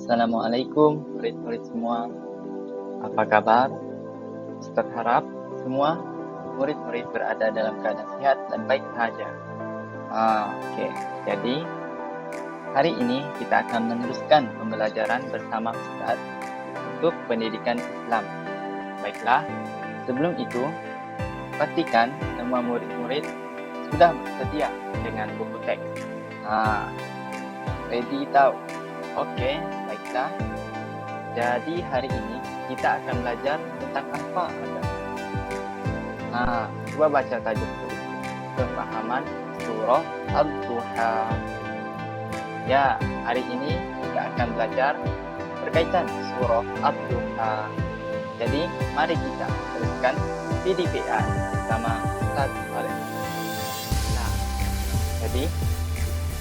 Assalamualaikum murid-murid semua. Apa kabar? Ustaz harap semua murid-murid berada dalam keadaan sehat dan baik saja. Oke. Jadi hari ini kita akan meneruskan pembelajaran bersama Ustaz untuk pendidikan Islam. Baiklah, sebelum itu pastikan semua murid-murid sudah bersedia dengan buku teks. Ready tahu? Oke, baiklah. Jadi hari ini kita akan belajar tentang apa agama. Coba baca tajuk dulu. Kefahaman surah Ad-Duha. Ya, hari ini kita akan belajar berkaitan surah Ad-Duha. Jadi, mari kita teruskan PDPA bersama Ustaz Saleh. Nah, jadi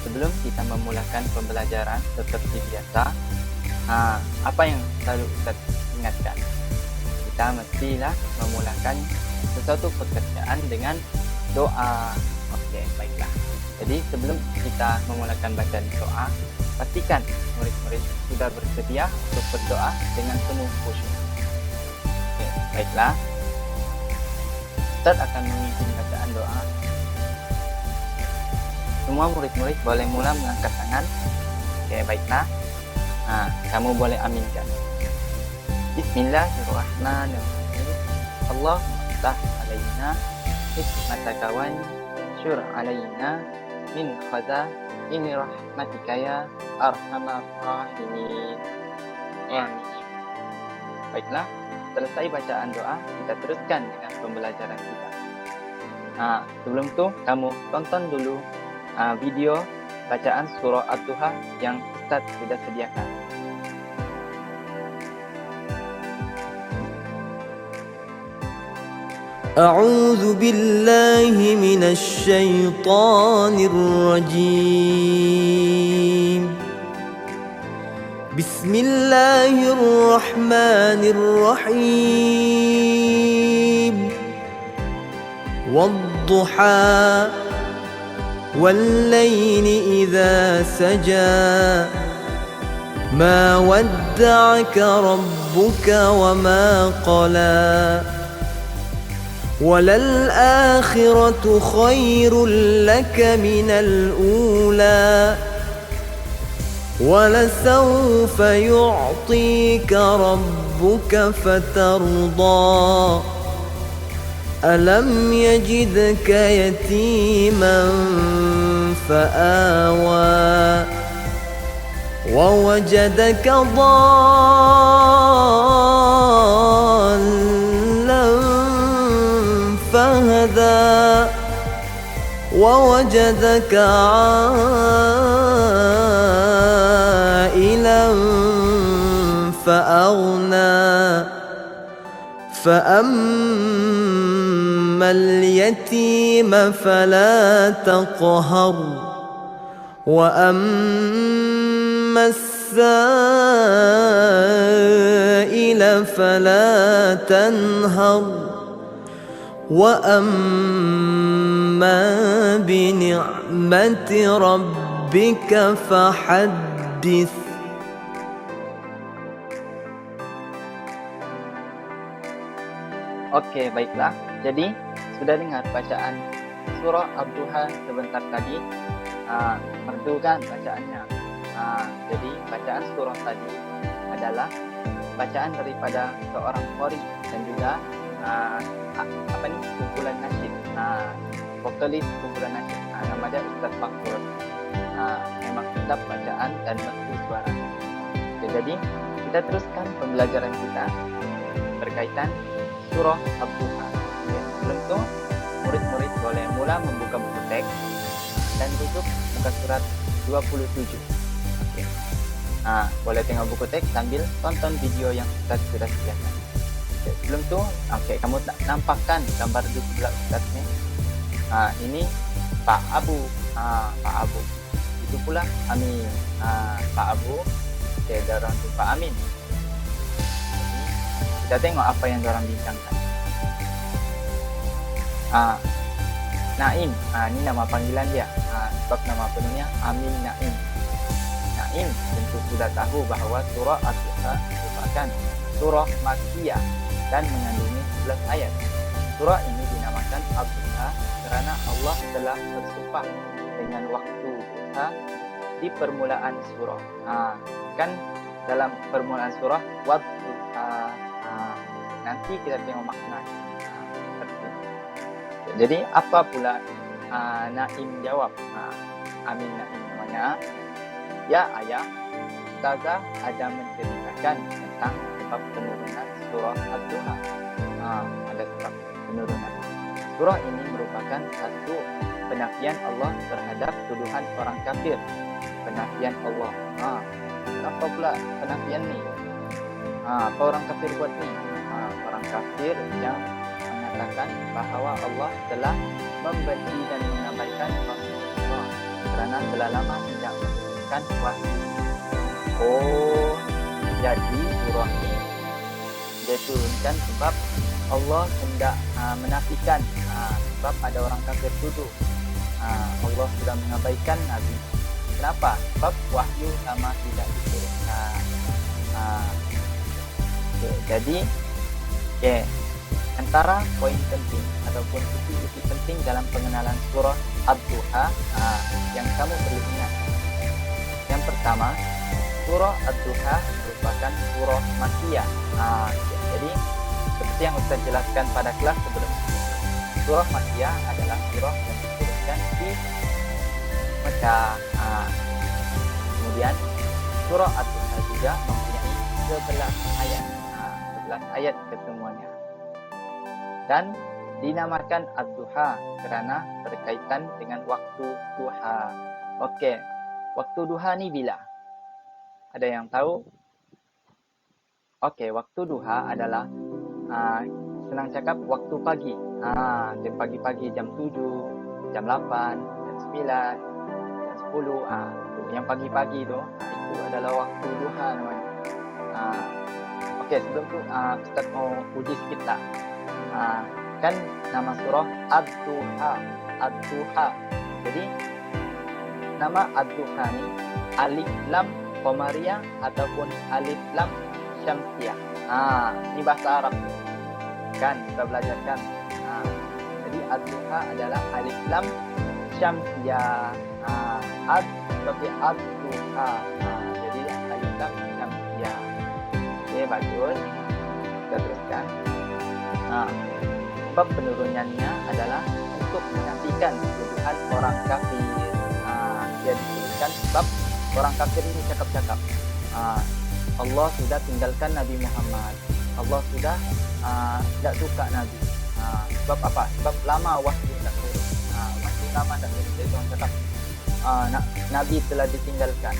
sebelum kita memulakan pembelajaran seperti biasa, apa yang selalu Ustaz ingatkan? Kita mestilah memulakan sesuatu pekerjaan dengan doa. Oke, baiklah. Jadi sebelum kita memulakan bacaan doa, pastikan murid-murid sudah bersedia untuk berdoa dengan penuh khusyuk. Oke, baiklah. Ustaz akan memimpin bacaan doa. Semua murid-murid boleh mula mengangkat tangan. Oke, baiklah. Kamu boleh aminkan. Bismillahirrahmanirrahim. Allah taala alaina hikmataka wa syur alaina min khaza'ini rahmatika ya arhamar rahimin. Amin. Baiklah, selesai bacaan doa, kita teruskan dengan pembelajaran kita. Sebelum itu kamu tonton dulu video bacaan surah Ad-Duha yang Ustaz sudah sediakan. أعوذ بالله من الشيطان الرجيم بسم الله الرحمن الرحيم والضحى والليل إذا سجى ما ودعك ربك وما قلى وللآخرة خير لك من الأولى ولسوف يعطيك ربك فترضى ألم يجدك يتيما فآوى ووجدك ضالا فهدى ووجدك عائلا فأغنى فأما اليتيم فلا تقهر وأما السائل فلا تنهر وأما بنعمة ربك فحدث. Oke, baiklah. Jadi, sudah dengar bacaan surah Ad-Duha sebentar tadi? Merdu kan bacaannya? Jadi, bacaan surah tadi adalah bacaan daripada seorang qori dan juga kumpulan nasyid. Vokalis kumpulan nasyid. Namanya Ustaz Fakhur. Memang sedap bacaan dan merdu suara. Jadi, kita teruskan pembelajaran kita berkaitan surah Ad-Duha. Sebelum itu, murid-murid boleh mula membuka buku teks dan tutup muka surat 27. Oke. Boleh tengok buku teks sambil tonton video yang Ustaz sudah sediakan. Sebelum itu, kamu nampakkan gambar di sebelah Ustaz ni. Ini Pak Abu. Pak Abu. Itu pula Amin. Pak Abu. Dorang tu Pak Amin. Kita tengok apa yang diorang bincangkan. Naim, ini nama panggilan dia. Sebab nama penuhnya Amin Naim. Naim tentu sudah tahu bahwa surah Ad-Duha merupakan surah Makkiyah dan mengandungi 11 ayat. Surah ini dinamakan Ad-Duha kerana Allah telah bersumpah dengan waktu duha di permulaan surah. Kan dalam permulaan surah Wad-Duha. Nanti kita tengok makna. Jadi apa pula Naim jawab? Amin Naim namanya. Ya ayah, Ustazah ada menceritakan tentang sebab penurunan surah Ad-Duha. Ada sebab penurunan. Surah ini merupakan satu penafian Allah terhadap tuduhan orang kafir. Penafian Allah. Apa pula penafian ni? Apa orang kafir buat ni? Orang kafir yang mengatakan bahawa Allah telah membenci dan mengabaikan Rasulullah kerana telah lama tidak memberikan wahyu. Jadi surah ini dia turunkan sebab Allah hendak menafikan sebab ada orang kafir tuduh Allah sudah mengabaikan Nabi. Kenapa? Sebab wahyu lama tidak diturunkan. Jadi antara poin penting ataupun isi-isi penting dalam pengenalan surah Ad-Duha yang kamu perlu ingat. Yang pertama, surah Ad-Duha merupakan surah Makkiyah. Jadi seperti yang Ustaz jelaskan pada kelas sebelumnya, surah Makkiyah adalah surah yang diturunkan di Mekah. Kemudian surah Ad-Duha juga mempunyai 11 ayat. 11 ayat kesemuanya. Dan dinamakan Ad-Duha kerana berkaitan dengan waktu duha. Okey, waktu duha ni bila? Ada yang tahu? Okey, waktu duha adalah senang cakap waktu pagi. Jam pagi-pagi jam 7, jam 8, jam 9, jam 10. Yang pagi-pagi tu, itu adalah waktu duha namanya. Okey, sebelum tu Ustaz mau uji sikit tak? Kan nama surah Ad-Duha. Ad-Duha. Jadi nama Ad-Duha ni alif lam qamariyah ataupun alif lam syamsiyah. Ini bahasa Arab. Kan kita belajar kan. Jadi Ad-Duha adalah alif lam syamsiyah. Ad seperti Ad-Duha. Jadi alif lam syamsiyah. Okey, bagus. Kita teruskan. Sebab penurunannya adalah untuk menafikan tuduhan orang kafir. Dia disebutkan sebab orang kafir ini cakap-cakap Allah sudah tinggalkan Nabi Muhammad. Allah sudah tidak suka Nabi. Sebab apa? Sebab lama wahyu tak turun. Wahyu lama tak turun. Jadi orang cakap Nabi telah ditinggalkan.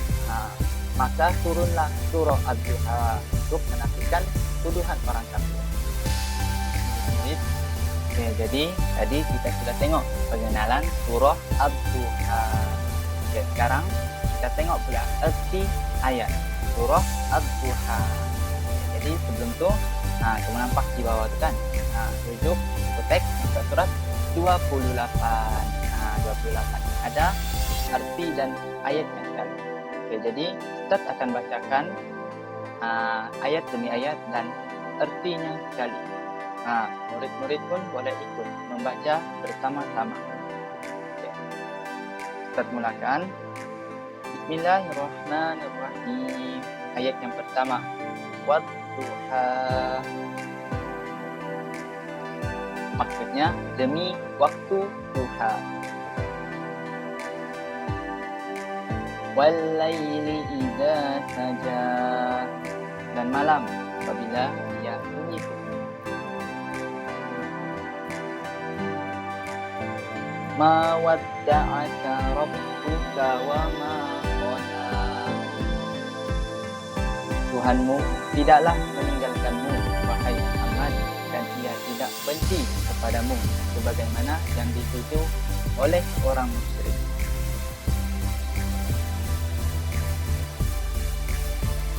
Maka turunlah surah Ad-Duha untuk menafikan tuduhan orang kafir. Okay, jadi tadi kita sudah tengok pengenalan surah Ad-Duha. Okay, sekarang kita tengok pula erti ayat surah Ad-Duha. Jadi sebelum tu, kamu nampak di bawah tu kan, rujuk teks muka surat 28. 28 ada arti dan ayatnya sekali. Okay, jadi Ustaz akan bacakan ayat demi ayat dan artinya sekali. Murid-murid pun boleh ikut membaca bersama-sama. Okay. Ustaz mulakan. Bismillahirrahmanirrahim. Ayat yang pertama. Wad-duha. Maksudnya demi waktu duha. Wal-laili idza saja. Dan malam apabila ia sunyi. Ma wadda'aka rabbuka wa ma qala. Tuhanmu tidaklah meninggalkanmu wahai Muhammad, dan ia tidak benci kepadamu sebagaimana yang dituduh oleh orang musyrik.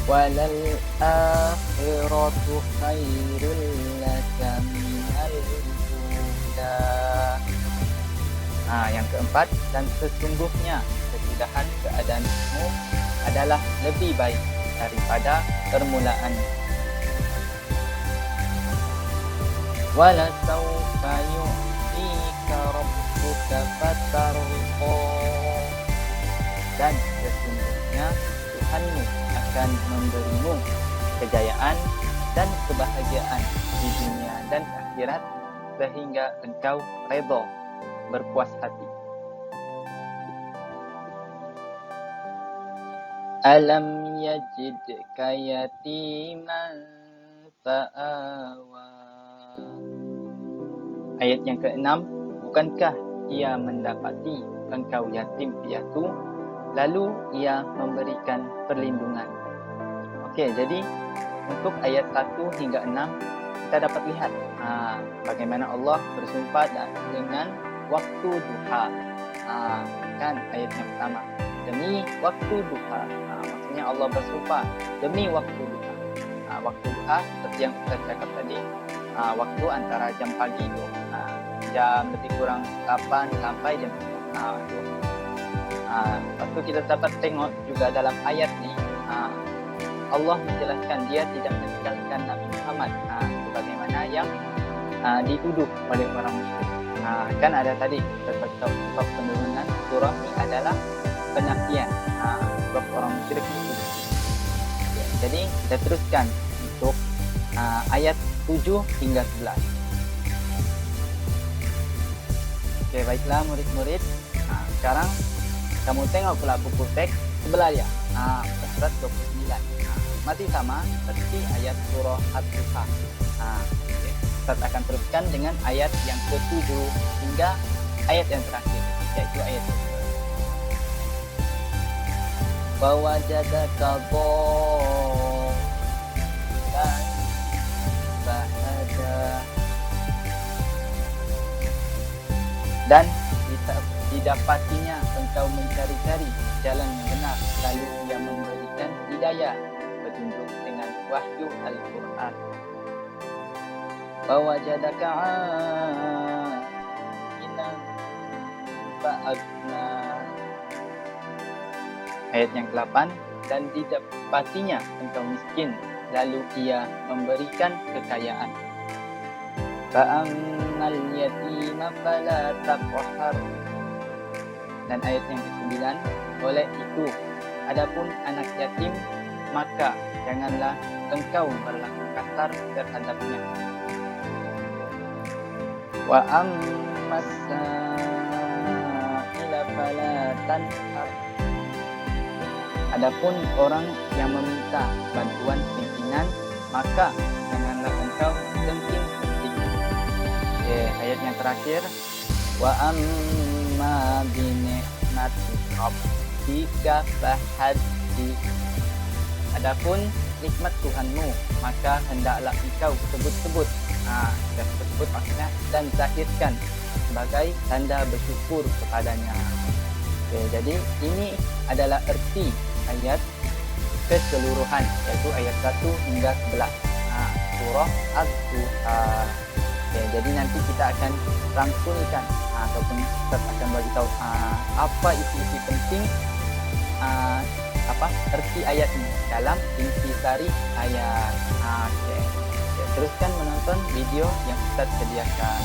Walal akhiratu khairul laka minal ula. Yang keempat, dan sesungguhnya kesudahan keadaanmu adalah lebih baik daripada permulaannya. Wala sawfa yu'tika rabbuka fatarqa, dan sesungguhnya Tuhanmu akan memberimu kejayaan dan kebahagiaan di dunia dan akhirat sehingga engkau redha, berpuas hati. Alam yajidka yatiman fa'awa. Ayat yang ke-6, bukankah ia mendapati engkau yatim piatu, lalu ia memberikan perlindungan. Okey, jadi untuk ayat 1 hingga 6 kita dapat lihat bagaimana Allah bersumpah dengan waktu duha. Kan ayat yang pertama, demi waktu duha. Maksudnya Allah bersumpah demi waktu duha. Waktu duha seperti yang kita cakap tadi, waktu antara jam pagi tu, jam lebih kurang 8 sampai jam 12. Lepas tu kita dapat tengok juga dalam ayat ni, Allah menjelaskan dia tidak meninggalkan Nabi Muhammad sebagaimana yang dituduh oleh orang musyrik. Kan ada tadi sebab penurunan surah ini adalah penafian sebab orang musyrik itu. Jadi kita teruskan untuk ayat 7 hingga 11. Okey, baiklah murid-murid. Sekarang kamu tengok pula buku teks sebelah dia. Surat 29. Masih sama seperti ayat surah At-Duha. Ustaz akan teruskan dengan ayat yang ke-7 hingga ayat yang terakhir, yaitu ayat ke-9. Wawajadaka dhallan fahada, dan didapatinya engkau mencari-cari jalan yang benar, lalu ia memberikan hidayah, petunjuk dengan wahyu Al-Quran. Wawajadaka 'ailan fa'agna. Ayat yang ke-8, dan didapatinya engkau miskin, lalu ia memberikan kekayaan. Fa'ammal yatima fala taqhar. Dan ayat yang ke-9, oleh itu adapun anak yatim, maka janganlah engkau berlaku kasar terhadapnya. Wa ammas sa'ila fala tanhar. Adapun orang yang meminta bantuan pimpinan, maka janganlah engkau genting-genting. Ayat yang terakhir, wa amma bi ni'mati rabbika fahaddits. Adapun nikmat Tuhanmu, maka hendaklah engkau sebut-sebut. Kita sebut maksudnya dan zahirkan sebagai tanda bersyukur kepadanya. Jadi ini adalah erti ayat keseluruhan, yaitu ayat 1 hingga 11 surah Ad-Duha. Jadi nanti kita akan rangkumkan ataupun kita akan bagi tahu apa isi-isi penting erti ayat ini dalam intisari ayat. Teruskan menonton video yang Ustaz sediakan.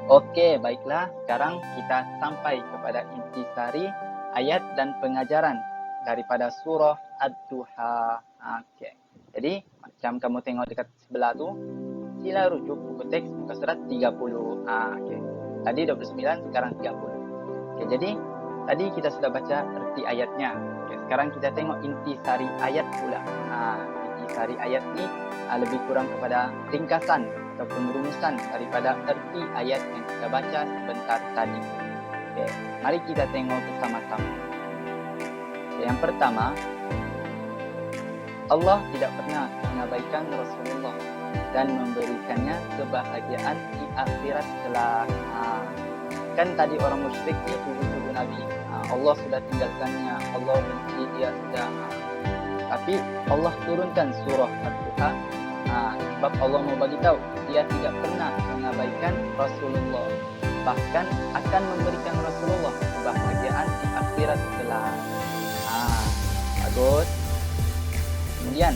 Okey, baiklah. Sekarang kita sampai kepada intisari ayat dan pengajaran daripada surah Ad-Duha. Jadi, macam kamu tengok dekat sebelah tu, sila rujuk buku teks muka surat 30. Tadi 29, sekarang 30. Jadi, tadi kita sudah baca erti ayatnya. Sekarang kita tengok intisari ayat pula. Intisari ayat ni lebih kurang kepada ringkasan ataupun rumusan daripada erti ayat yang kita baca sebentar tadi. Mari kita tengok bersama-sama. Yang pertama, Allah tidak pernah mengabaikan Rasulullah dan memberikannya kebahagiaan di akhirat kelak. Kan tadi orang musyrik ni tuduh Nabi, Allah sudah tinggalkannya, Allah benci dia sudah. Tapi Allah turunkan surah Ad-Duha sebab Allah mau bagi tahu dia tidak pernah mengabaikan Rasulullah. bahkan akan memberikan Rasulullah kebahagiaan di akhirat kelak. Bagus. Kemudian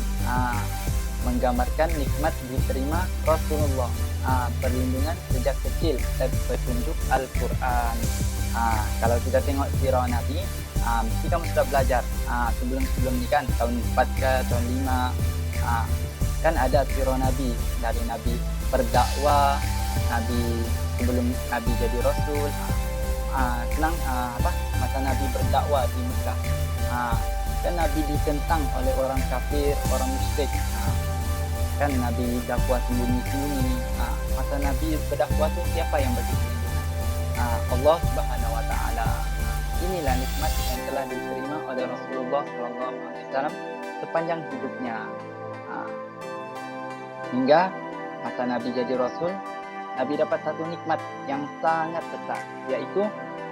menggambarkan nikmat diterima Rasulullah, perlindungan sejak kecil dan petunjuk Al-Quran. Kalau kita tengok sirah Nabi, mesti kamu sudah belajar sebelum ini kan, tahun 4 ke tahun 5, kan ada sirah Nabi dari Nabi berdakwah, Nabi sebelum Nabi jadi Rasul, masa Nabi berdakwah di Mekah, kan Nabi ditentang oleh orang kafir, orang musyrik, kan Nabi dakwah sembunyi-sembunyi. Masa Nabi berdakwah tu siapa yang bagi perlindungan? Allah Subhanahu Wa Taala. Inilah nikmat yang telah diterima oleh Rasulullah SAW sepanjang hidupnya. Hingga masa Nabi jadi Rasul, Nabi dapat satu nikmat yang sangat besar, yaitu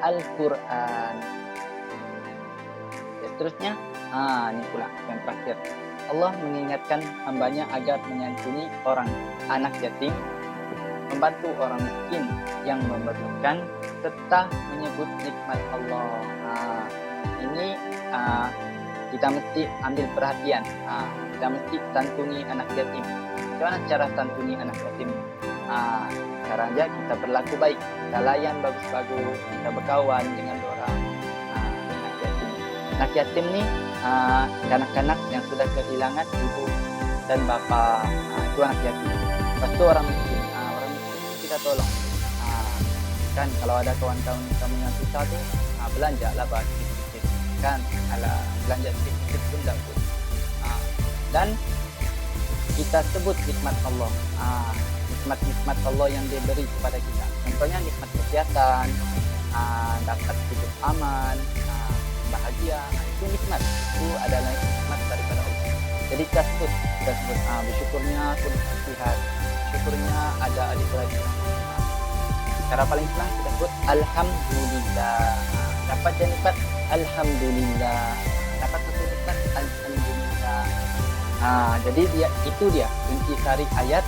Al-Quran. Seterusnya, ini pula yang terakhir. Allah mengingatkan hambanya agar menyantuni orang anak yatim, membantu orang miskin yang memerlukan, serta menyebut nikmat Allah. Ini kita mesti ambil perhatian. Kita mesti santuni anak yatim. Bagaimana cara santuni anak yatim? Caranya kita berlaku baik, kita layan bagus-bagus, kita berkawan dengan orang anak yatim. Anak yatim ni kanak-kanak yang sudah kehilangan ibu dan bapa, itu anak yatim. Lepas tu orang miskin, kita tolong. Kan kalau ada kawan-kawan kamu yang susah tu, belanja lah sedikit-sedikit. Kan, belanja sedikit-sedikit pun tak pun. Dan kita sebut nikmat Allah, nikmat-nikmat Allah yang dia beri kepada kita. Contohnya nikmat kesehatan, dapat hidup aman, bahagia, itu nikmat. Itu adalah nikmat daripada Allah. Jadi kita sebut bersyukurnya aku dikasihat, syukurnya ada adik lagi. Cara paling senang kita sebut Alhamdulillah. Dapat je nikmat Alhamdulillah, dapat satu nikmat Alhamdulillah. Jadi itu dia intisari ayat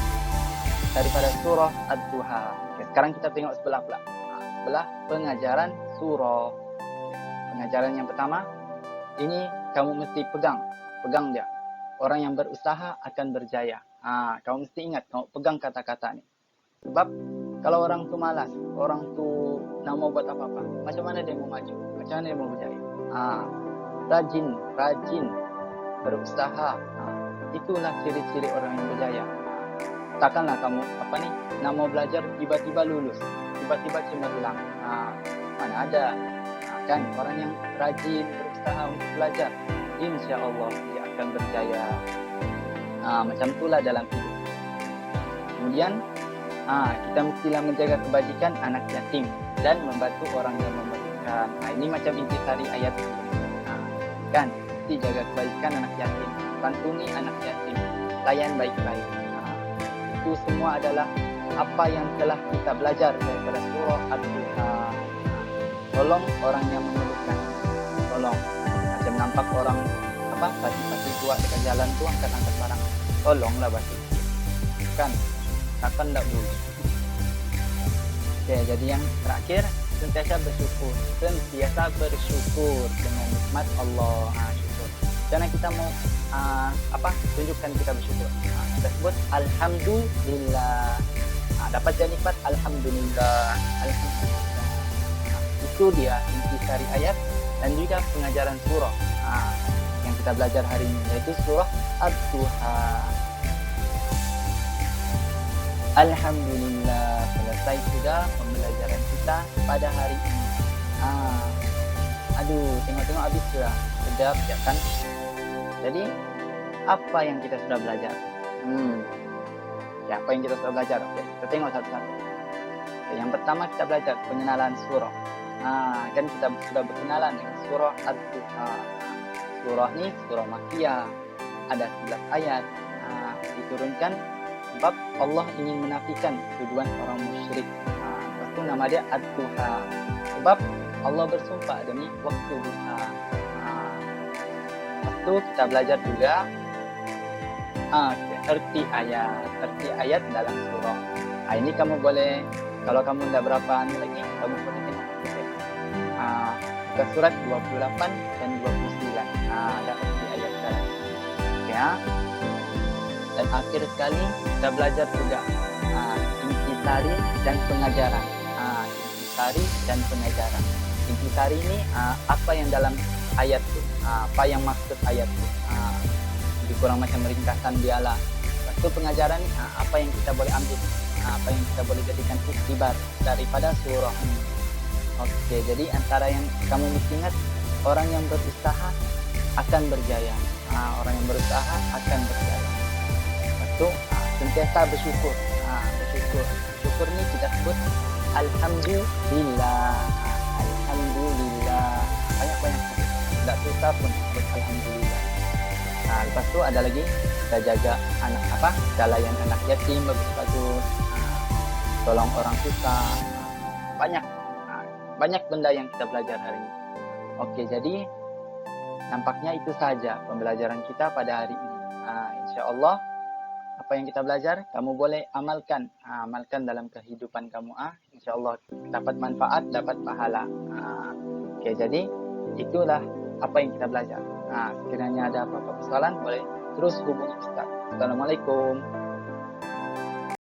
daripada surah Ad-Duha. Sekarang kita tengok sebelah pula. Sebelah pengajaran surah. Pengajaran yang pertama, ini kamu mesti pegang dia. Orang yang berusaha akan berjaya. Kamu mesti ingat, kamu pegang kata-kata ni. Sebab kalau orang tu malas, orang tu nak mau buat apa-apa, macam mana dia mau maju? Macam mana dia mau berjaya? Rajin, berusaha. Itulah ciri-ciri orang yang berjaya. Takkanlah kamu nak mau belajar tiba-tiba lulus, tiba-tiba cemerlang. Mana ada? Kan orang yang rajin berusaha untuk belajar, insya-Allah dia akan berjaya. Macam itulah dalam hidup. Kemudian kita mestilah menjaga kebajikan anak yatim dan membantu orang yang memerlukan. Ini macam intisari ayat kan, mesti jaga kebajikan anak yatim, santuni anak yatim, layan baik-baik. Itu semua adalah apa yang telah kita belajar daripada surah Ad-Duha. Tolong orang yang memerlukan, tolong. Macam nampak orang pati-pati tua dekat jalan tu angkat-angkat barang, tolonglah bagi. Kan, takkan tak boleh. Okay, jadi yang terakhir, sentiasa bersyukur dengan nikmat Allah. Syukur. Karena kita mau tunjukkan kita bersyukur. Kita sebut Alhamdulillah. Dapat jadi nikmat Alhamdulillah. Itu dia intisari ayat dan juga pengajaran surah yang kita belajar hari ini, yaitu surah Ad-Duha. Alhamdulillah, selesai sudah pembelajaran kita pada hari ini. Tengok-tengok habis sudah. Sedap ya kan? Jadi, apa yang kita sudah belajar? Apa yang kita sudah belajar? Oke, kita tengok satu-satu. Yang pertama kita belajar pengenalan surah. Kan kita sudah berkenalan dengan surah Ad-Duha. Surah ini surah Makkiyah. Ada 11 ayat. Diturunkan sebab Allah ingin menafikan tuduhan orang musyrik. Lepas itu nama dia Ad-Duha. Sebab Allah bersumpah demi waktu duha. Lepas itu kita belajar juga erti ayat dalam surah. Ini kamu boleh Kalau kamu tidak berapa lagi, kamu boleh tengok buka surat 28 dan 29. Dapat di ayat dalam. Oke ya. Dan akhir sekali kita belajar juga intisari dan pengajaran. Intisari dan pengajaran. Intisari ini apa yang dalam ayat itu, apa yang maksud ayat itu. Lebih kurang macam ringkasan dialah. Lepas itu pengajaran apa yang kita boleh ambil, apa yang kita boleh jadikan iktibar daripada surah ini. Oke, jadi antara yang kamu mesti ingat, orang yang berusaha akan berjaya. Orang yang berusaha akan berjaya. Lepas itu sentiasa bersyukur. Bersyukur ini kita sebut alhamdulillah. Alhamdulillah. Banyak-banyak. Tidak susah pun sebut alhamdulillah. Lepas itu ada lagi kita jaga kita layan anak yatim bagus-bagus. Tolong orang susah. Banyak benda yang kita belajar hari ini. Oke, jadi nampaknya itu saja pembelajaran kita pada hari ini. Insya Allah apa yang kita belajar kamu boleh amalkan dalam kehidupan kamu. Insya Allah dapat manfaat, dapat pahala. Oke, jadi itulah apa yang kita belajar. Sekiranya ada apa-apa persoalan boleh terus hubungi Ustaz. Assalamualaikum.